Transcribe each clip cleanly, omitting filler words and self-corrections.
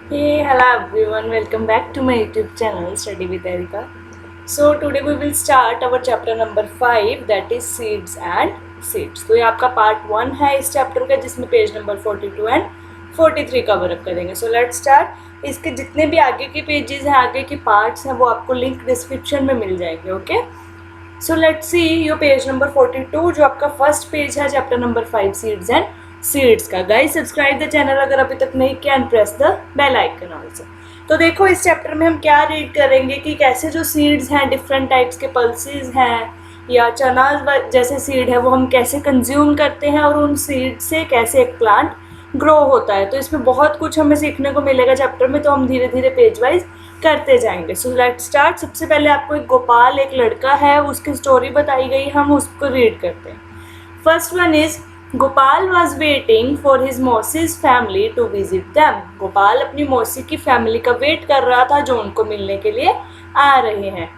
Hey, hello everyone, welcome back to my YouTube channel Study with Erika. So today we will start our chapter number 5 that is seeds and seeds. तो ये आपका part 1 है इस chapter का जिसमें page number 42 and 43 cover up करेंगे. So let's start. इसके जितने भी आगे के पेजेस हैं, आगे के पार्ट्स हैं, वो आपको लिंक डिस्क्रिप्शन में मिल जाएंगे. Okay, so let's see your page number 42 जो आपका फर्स्ट पेज है chapter number 5 seeds and seeds का. गाइस सब्सक्राइब द चैनल अगर अभी तक नहीं किया and press the bell icon also. तो देखो इस चैप्टर में हम क्या रीड करेंगे कि कैसे जो सीड्स हैं, डिफरेंट टाइप्स के पल्सेस हैं या चना जैसे सीड है वो हम कैसे कंज्यूम करते हैं और उन सीड से कैसे एक प्लांट ग्रो होता है. तो इसमें बहुत कुछ हमें सीखने को मिलेगा चैप्टर में, तो हम धीरे धीरे पेज वाइज करते जाएंगे. सो लेट्स स्टार्ट. सबसे पहले आपको एक गोपाल, एक लड़का है, उसकी स्टोरी बताई गई, हम उसको रीड करते हैं. First one is Gopal was waiting for his मौसीज family to visit them. Gopal अपनी मौसी की फैमिली का वेट कर रहा था जो उनको मिलने के लिए आ रहे हैं.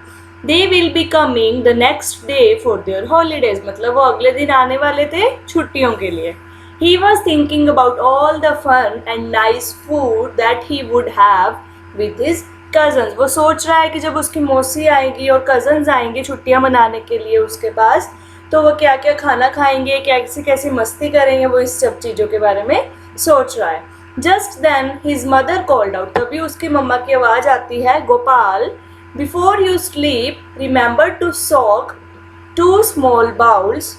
They will be coming the next day for their holidays. मतलब वो अगले दिन आने वाले थे छुट्टियों के लिए. He was thinking about all the fun and nice food that he would have with his cousins. वो सोच रहा है कि जब उसकी मौसी आएगी और कज़न्स आएंगे छुट्टियां मनाने के लिए उसके पास, तो वो क्या क्या खाना खाएंगे, कैसी कैसी मस्ती करेंगे, वो इस सब चीज़ों के बारे में सोच रहा है. Just then his mother called out. तभी उसकी मम्मा की आवाज़ आती है, Gopal before you sleep remember to soak 2 small bowls.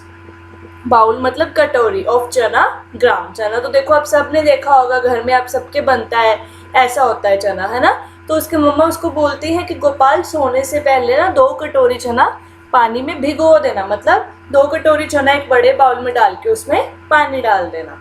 Bowl मतलब कटोरी ऑफ चना ग्राम. चना तो देखो आप सब ने देखा होगा, घर में आप सबके बनता है, ऐसा होता है चना, है ना. तो उसकी मम्मा उसको बोलती है कि गोपाल सोने से पहले ना 2 कटोरी चना पानी में भिगो देना. मतलब 2 कटोरी चना एक बड़े बाउल में डाल के उसमें पानी डाल देना.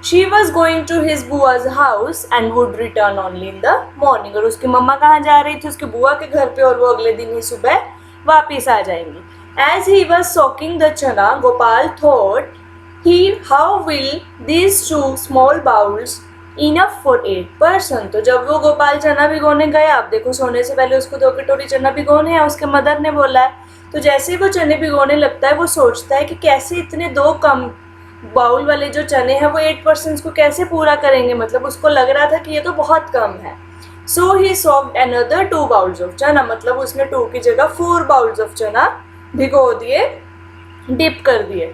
She was going to his बुआज house and would return only in the morning. और उसकी मम्मा कहाँ जा रही थी? उसकी बुआ के घर पे, और वो अगले दिन ही सुबह वापिस आ जाएंगी. As he was soaking the chana, Gopal thought, how will these 2 small bowls enough for 8 person? तो जब वो गोपाल चना भिगोने गए, आप देखो सोने से पहले उसको 2 कटोरी चना भिगोने हैं, उसके मदर ने बोला है. तो जैसे ही वो चने भिगोने लगता है वो सोचता है कि कैसे इतने 2 कम बाउल वाले जो चने हैं वो 8 पर्सन को कैसे पूरा करेंगे. मतलब उसको लग रहा था कि ये तो बहुत कम है. सो ही soaked another 2 बाउल्स ऑफ चना. मतलब उसने 2 की जगह 4 बाउल्स ऑफ चना भिगो दिए, डिप कर दिए.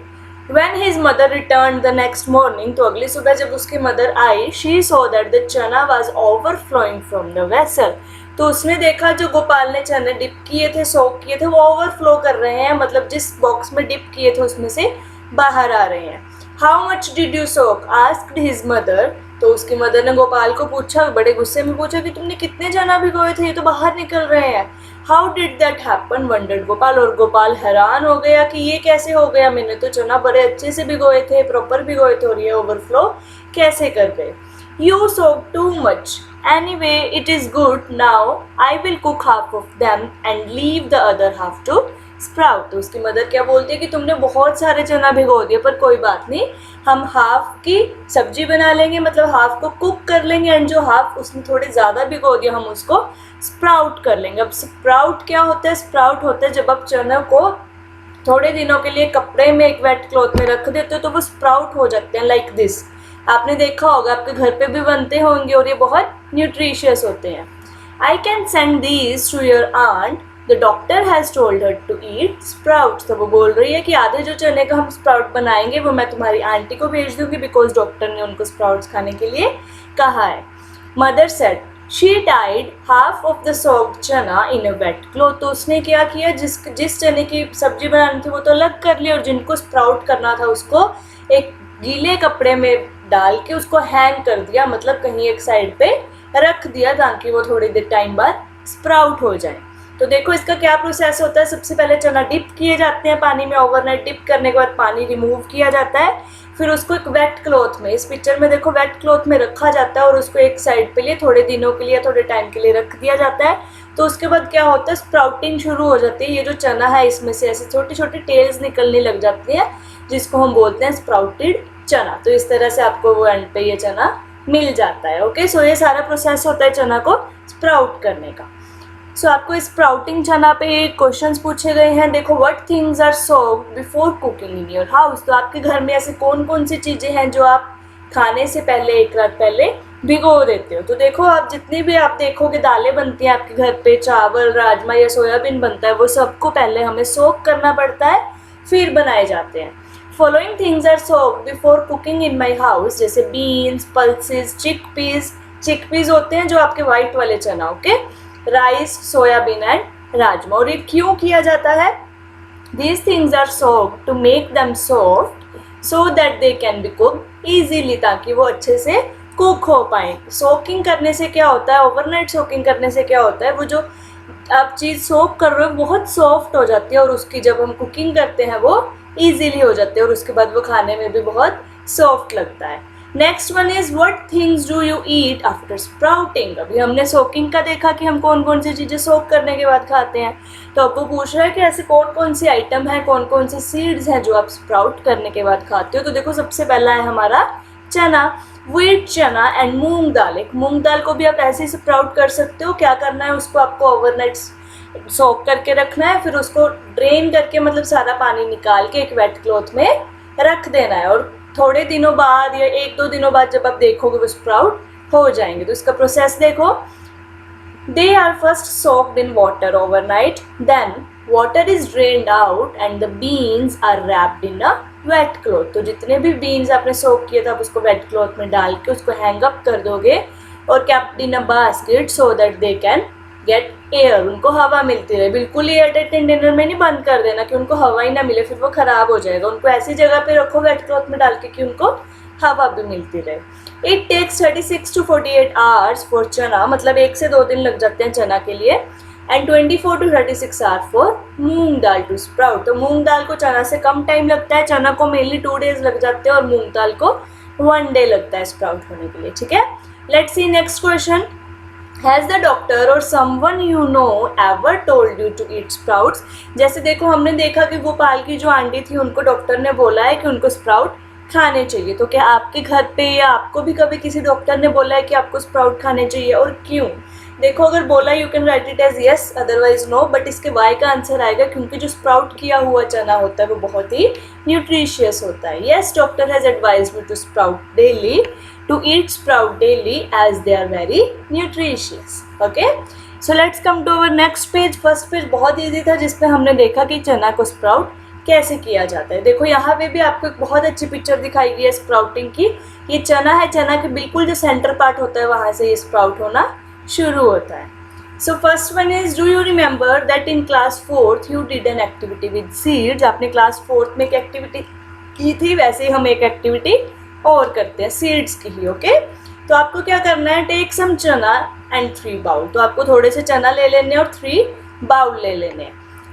When his mother returned the next morning, तो अगली सुबह जब उसकी mother I, she saw that the chana was overflowing from the vessel. तो उसने देखा जो गोपाल ने चने डिप किए थे, सोक किए थे, वो ओवरफ्लो कर रहे हैं. मतलब जिस बॉक्स में डिप किए थे उसमें से बाहर आ रहे हैं. How much did you soak? asked his mother. तो उसकी मदर ने गोपाल को पूछा, बड़े गुस्से में पूछा कि तुमने कितने चना भिगोए थे, ये तो बाहर निकल रहे हैं. How did that happen wondered Gopal. और गोपाल हैरान हो गया कि ये कैसे हो गया, मैंने तो चना बड़े अच्छे से भिगोए थे, प्रॉपर भिगोए थे, और ये ओवरफ्लो कैसे कर गए. You soak too much. Anyway it is good. Now I will cook half of them and leave the other half to sprout. तो उसकी मदर क्या बोलती है कि तुमने बहुत सारे चना भिगो दिए, पर कोई बात नहीं, हम हाफ की सब्जी बना लेंगे, मतलब हाफ को कुक कर लेंगे, एंड जो हाफ उसने थोड़े ज़्यादा भिगो दिया हम उसको स्प्राउट कर लेंगे. अब स्प्राउट क्या होता है? स्प्राउट होता है जब आप चना को थोड़े दिनों के लिए कपड़े में, एक वेट क्लॉथ में रख देते हो तो वो स्प्राउट हो जाते हैं, लाइक दिस. आपने देखा होगा, आपके घर पे भी बनते होंगे, और ये बहुत न्यूट्रिशियस होते हैं. I can send these to your aunt. The doctor has told her to eat sprouts. तो वो बोल रही है कि आधे जो चने का हम स्प्राउट बनाएंगे वो मैं तुम्हारी आंटी को भेज दूँगी, बिकॉज डॉक्टर ने उनको स्प्राउट्स खाने के लिए कहा है. Mother said she tied half of the soaked chana in a wet cloth. तो उसने क्या किया, जिस चने की सब्जी बनानी थी वो तो अलग कर ली, और जिनको स्प्राउट करना था उसको एक गीले कपड़े में डाल के उसको हैंग कर दिया. मतलब कहीं एक साइड पे रख दिया ताकि वो थोड़ी देर टाइम बाद स्प्राउट हो जाए. तो देखो इसका क्या प्रोसेस होता है. सबसे पहले चना डिप किए जाते हैं पानी में, ओवरनाइट डिप करने के बाद पानी रिमूव किया जाता है. फिर उसको एक वेट क्लॉथ में, इस पिक्चर में देखो वेट क्लॉथ में रखा जाता है, और उसको एक साइड पे लिए थोड़े दिनों के लिए, थोड़े टाइम के लिए रख दिया जाता है. तो उसके बाद क्या होता है, स्प्राउटिंग शुरू हो जाती है. ये जो चना है इसमें से ऐसे छोटी छोटी टेल्स निकलने लग जाती हैं, जिसको हम बोलते हैं स्प्राउटेड चना. तो इस तरह से आपको वो एंड पे ये चना मिल जाता है. ओके, सो ये सारा प्रोसेस होता है चना को स्प्राउट करने का. सो आपको इस स्प्राउटिंग चना पे क्वेश्चंस पूछे गए हैं. देखो, what things are soaked before cooking in your house. तो आपके घर में ऐसे कौन कौन सी चीज़ें हैं जो आप खाने से पहले, एक रात पहले भिगो देते हो। तो देखो आप जितनी भी आप देखोगे दालें बनती हैं आपके घर पे, चावल, राजमा या सोयाबीन बनता है, वो सबको पहले हमें सोक करना पड़ता है, फिर बनाए जाते हैं। Following things are soaked before cooking in my house, जैसे बीन्स, पल्सेस, चिकपीस। चिकपीस होते हैं जो आपके वाइट वाले चना, okay, rice, soybean and rajma. और ये क्यों किया जाता है? These things are soaked to make them soft so that they can be cooked easily, ताकि वो अच्छे से कुक हो पाए। सोकिंग करने से क्या होता है, ओवरनाइट सोकिंग करने से क्या होता है, वो जो आप चीज़ सोक कर रहे हो बहुत सॉफ्ट हो जाती है और उसकी जब हम कुकिंग करते हैं वो ईजिली हो जाती है और उसके बाद वो खाने में भी बहुत सॉफ्ट लगता है। Next one is what things do you eat after sprouting. अभी हमने सोकिंग का देखा कि हम कौन कौन सी चीज़ें सोक करने के बाद खाते हैं, तो अब वो पूछ रहा है कि ऐसे कौन कौन सी आइटम है, कौन कौन से सीड्स हैं जो आप स्प्राउट करने के बाद खाते हो। तो देखो सबसे पहला है हमारा चना, व्हीट चना एंड मूंग दाल। एक मूंग दाल को भी आप ऐसे ही स्प्राउट कर सकते हो। क्या करना है, उसको आपको ओवरनाइट सोक करके रखना है, फिर उसको ड्रेन करके मतलब सारा पानी निकाल के एक वेट क्लॉथ में रख देना है, और थोड़े दिनों बाद या 1-2 दिनों बाद जब आप देखोगे वो स्प्राउट हो जाएंगे। तो इसका प्रोसेस देखो, they are first soaked in water overnight, then water is drained out and the beans are wrapped in a wet cloth. तो जितने भी बीन्स आपने सोक किए थे आप उसको वेट क्लॉथ में डाल के उसको हैंग अप कर दोगे और kept in a basket so that they can get air, उनको हवा मिलती रहे। बिल्कुल ही एयरटाइट कंटेनर में नहीं बंद कर देना कि उनको हवा ही ना मिले, फिर वो ख़राब हो जाएगा। उनको ऐसी जगह पे रखो वेट क्लॉथ में डाल के कि उनको हवा भी मिलती रहे। It takes 36 to 48 hours for chana, मतलब 1 से 2 दिन लग जाते हैं चना के लिए, and 24 to 36 hours for moong dal to sprout. तो मूंग दाल को चना से कम टाइम लगता है, चना को मेनली 2 डेज लग जाते हैं और मूंग दाल को 1 डे लगता है स्प्राउट होने के लिए, ठीक है। Let's see next question, has the doctor or someone you know ever told you to eat sprouts. जैसे देखो हमने देखा कि गोपाल की जो आंटी थी उनको डॉक्टर ने बोला है कि उनको स्प्राउट खाने चाहिए। तो क्या आपके घर पे या आपको भी कभी किसी डॉक्टर ने बोला है कि आपको स्प्राउट खाने चाहिए, और क्यों? देखो अगर बोला you can write it as yes, otherwise no, but इसके वाई का आंसर आएगा क्योंकि जो स्प्राउट किया हुआ चना होता है वो बहुत ही न्यूट्रिशियस होता है। Yes, doctor has advised me to sprout daily, to eat sprout daily as they are very nutritious. Okay, so let's come to our next page. First page बहुत ईजी था जिसमें हमने देखा कि चना को स्प्राउट कैसे किया जाता है। देखो यहाँ पे भी आपको एक बहुत अच्छी पिक्चर दिखाई गई है स्प्राउटिंग की। ये चना है, चना के बिल्कुल जो सेंटर पार्ट होता है वहाँ से ये स्प्राउट होना शुरू होता है। So first one is, do you remember that in class 4th you did an activity with seeds. आपने क्लास 4th में एक एक्टिविटी की थी, वैसे ही हम एक एक्टिविटी और करते हैं सीड्स की ही, ओके। तो आपको क्या करना है, टेक सम चना एंड 3 बाउल। तो आपको थोड़े से चना ले लेने और 3 बाउल ले लेने।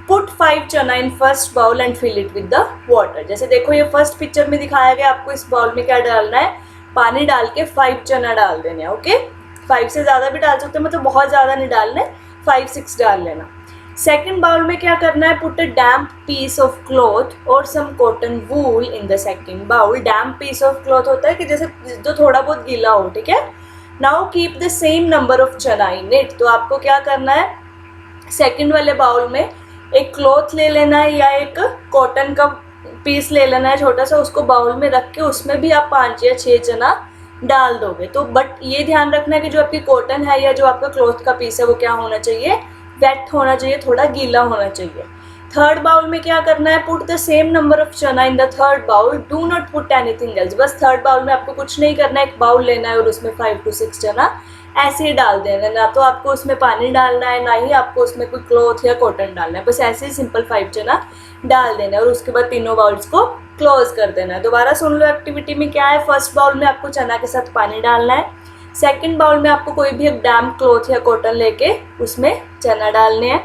Put 5 chana in first bowl and fill it with the water. जैसे देखो ये फर्स्ट पिक्चर में दिखाया गया, आपको इस बाउल में क्या डालना है, पानी डाल के 5 चना डाल देने हैं, ओके। 5 से ज़्यादा भी डाल सकते हो, मतलब बहुत ज़्यादा नहीं डालने, 5-6 डाल लेना। सेकेंड बाउल में क्या करना है, put a damp piece of cloth और some cotton wool in the second bowl. Damp piece of cloth होता है कि जैसे जो थोड़ा बहुत गीला हो, ठीक है। Now keep the same number of चना इन इट। तो आपको क्या करना है, सेकेंड वाले बाउल में एक क्लॉथ ले लेना है या एक कॉटन का पीस ले लेना है छोटा सा, उसको बाउल में रख के उसमें भी आप 5 या 6 चना डाल दोगे। तो बट ये ध्यान रखना है कि जो आपकी कॉटन है या जो आपका क्लॉथ का पीस है वो क्या होना चाहिए, वेट होना चाहिए, थोड़ा गीला होना चाहिए। थर्ड बाउल में क्या करना है, put the same number of चना in the third bowl, do not put anything else. बस थर्ड बाउल में आपको कुछ नहीं करना है, एक बाउल लेना है और उसमें 5 to 6 चना ऐसे ही डाल देना। ना तो आपको उसमें पानी डालना है, ना ही आपको उसमें कोई क्लॉथ या कॉटन डालना है, बस ऐसे ही सिंपल 5 चना डाल देना है और उसके बाद तीनों बाउल्स को क्लोज कर देना है। दोबारा सुन लो एक्टिविटी में क्या है, फर्स्ट बाउल में आपको चना के साथ पानी डालना है, सेकंड बाउल में आपको कोई भी एक डैम्प क्लॉथ या कॉटन लेके उसमें चना डालने हैं,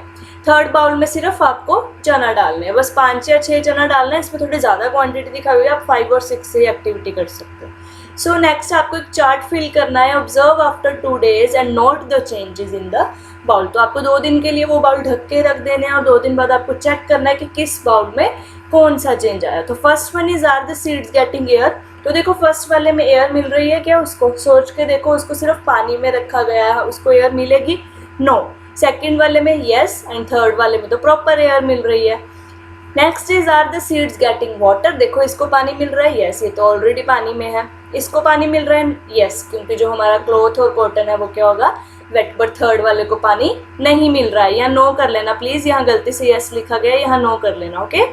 थर्ड बाउल में सिर्फ आपको चना डालने हैं, बस 5 या 6 चना डालना है। इसमें थोड़ी ज़्यादा क्वांटिटी दिखाई हुई है, आप 5 और 6 से एक्टिविटी कर सकते हो। सो नेक्स्ट आपको एक चार्ट फिल करना है, observe after 2 days and note the changes in the bowl. तो आपको 2 दिन के लिए वो बाउल ढक के रख देने हैं और 2 दिन बाद आपको चेक करना है कि किस बाउल में कौन सा चेंज आया। तो first one is, are the seeds getting air. तो देखो फर्स्ट वाले में एयर मिल रही है क्या, उसको सोच के देखो, उसको सिर्फ पानी में रखा गया है, उसको एयर मिलेगी, नो। सेकंड वाले में येस, एंड थर्ड वाले में तो प्रॉपर एयर मिल रही है। Next is, are the seeds getting water. देखो इसको पानी मिल रहा है, येस, ये तो ऑलरेडी पानी में है। इसको पानी मिल रहा है, यस, क्योंकि जो हमारा क्लॉथ और कॉटन है वो क्या होगा, वेट, बट थर्ड वाले को पानी नहीं मिल रहा है। यहाँ नो कर लेना प्लीज, यहाँ गलती से यस लिखा गया है, यहाँ नो कर लेना, okay.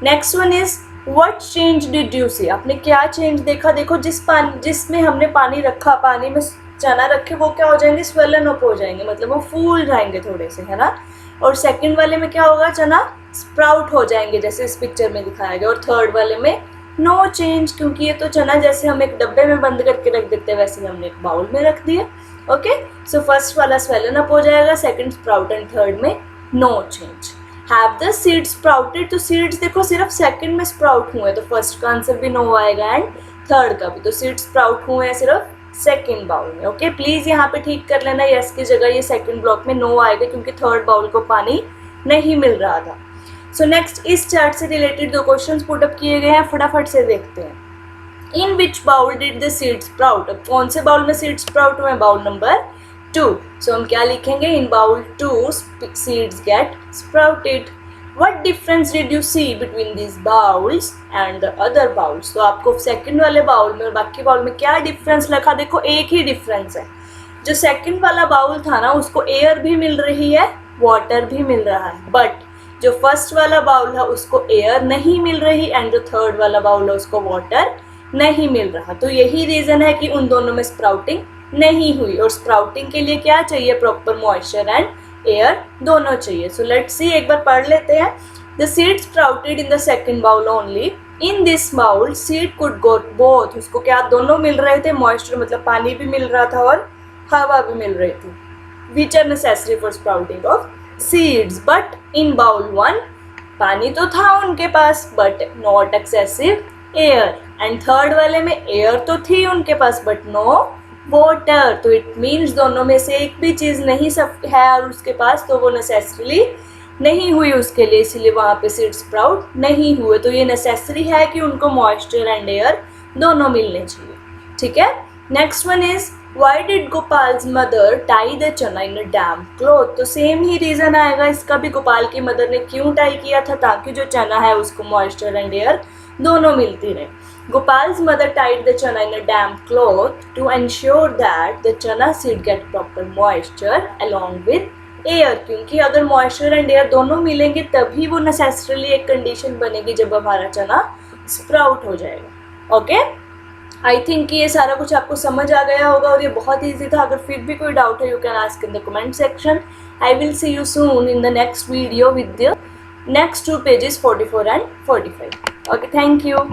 Next one is what change did you see, आपने क्या चेंज देखा। देखो जिसमें हमने पानी रखा, पानी में चना रखे, वो क्या हो जाएंगे, स्वेलन अप हो जाएंगे, मतलब वो फूल जाएंगे थोड़े से, है ना। और सेकंड वाले में क्या होगा, चना स्प्राउट हो जाएंगे जैसे इस पिक्चर में दिखाया गया। और थर्ड वाले में नो चेंज, क्योंकि ये तो चना जैसे हम एक डब्बे में बंद करके रख देते हैं वैसे हमने एक बाउल में रख दिया, ओके। सो फर्स्ट वाला स्वेलन अप हो जाएगा, सेकंड स्प्राउट एंड थर्ड में no change. Have the seeds sprouted, तो सीड्स देखो सिर्फ सेकंड में स्प्राउट हुए, तो फर्स्ट का आंसर भी नो आएगा एंड थर्ड का भी। तो सीड्स स्प्राउट हुए हैं सिर्फ सेकंड बाउल में, ओके। प्लीज यहाँ पे ठीक कर लेना, यस की जगह ये सेकंड ब्लॉक में नो आएगा क्योंकि थर्ड बाउल को पानी नहीं मिल रहा था। सो नेक्स्ट इस चार्ट से रिलेटेड दो क्वेश्चंस पुट अप किए गए हैं, फटाफट से देखते हैं। In which bowl did the seeds sprout, अब कौन से बाउल में सीड्स स्प्राउट हुए, बाउल नंबर 2। सो हम क्या लिखेंगे, in bowl 2 seeds get sprouted. What difference did you see between these bowls and the other bowls? तो आपको सेकंड वाले बाउल में और बाकी बाउल में क्या डिफरेंस लगा, देखो एक ही डिफरेंस है। जो सेकंड वाला बाउल था ना, उसको एयर भी मिल रही है, वाटर भी मिल रहा है, बट जो फर्स्ट वाला बाउल है उसको एयर नहीं मिल रही एंड जो थर्ड वाला बाउल है उसको वाटर नहीं मिल रहा। तो यही रीज़न है कि उन दोनों में स्प्राउटिंग नहीं हुई, और स्प्राउटिंग के लिए क्या चाहिए, प्रॉपर मॉइस्चर एंड एयर दोनों चाहिए। सो लेट्स सी, एक बार पढ़ लेते हैं। The seed sprouted in the second bowl only, in this bowl seed could go both, उसको क्या दोनों मिल रहे थे, मॉइस्चर मतलब पानी भी मिल रहा था और हवा भी मिल रही थी, which are necessary for sprouting of seeds. But in bowl 1 पानी तो था उनके पास but not excessive air, and third वाले में एयर तो थी उनके पास बट नो वाटर। तो इट मीन्स दोनों में से एक भी चीज़ नहीं सब है और उसके पास, तो वो नेसेसरीली नहीं हुई उसके लिए, इसीलिए वहाँ पे सीड स्प्राउट नहीं हुए। तो ये नेसेसरी है कि उनको मॉइस्चर एंड एयर दोनों मिलने चाहिए, ठीक है। Next one is why did गोपाल्स mother tie the चना इन अ डैम्प क्लॉथ, तो सेम ही रीज़न आएगा इसका भी, गोपाल की मदर ने क्यों टाई किया था, ताकि जो चना है उसको मॉइस्चर एंड एयर दोनों मिलती रहे। Gopal's mother tied the chana in a damp cloth to ensure that the chana seed get proper moisture along with air, क्योंकि अगर moisture and air दोनों मिलेंगे तभी वो necessarily एक condition बनेगी जब हमारा चना sprout हो जाएगा, ओके। आई थिंक ये सारा कुछ आपको समझ आ गया होगा और ये बहुत ईजी था। अगर फिर भी कोई डाउट है, you can ask in the comment section. I will see you soon in the next video with the next 2 pages 44 and 45. Okay, thank you.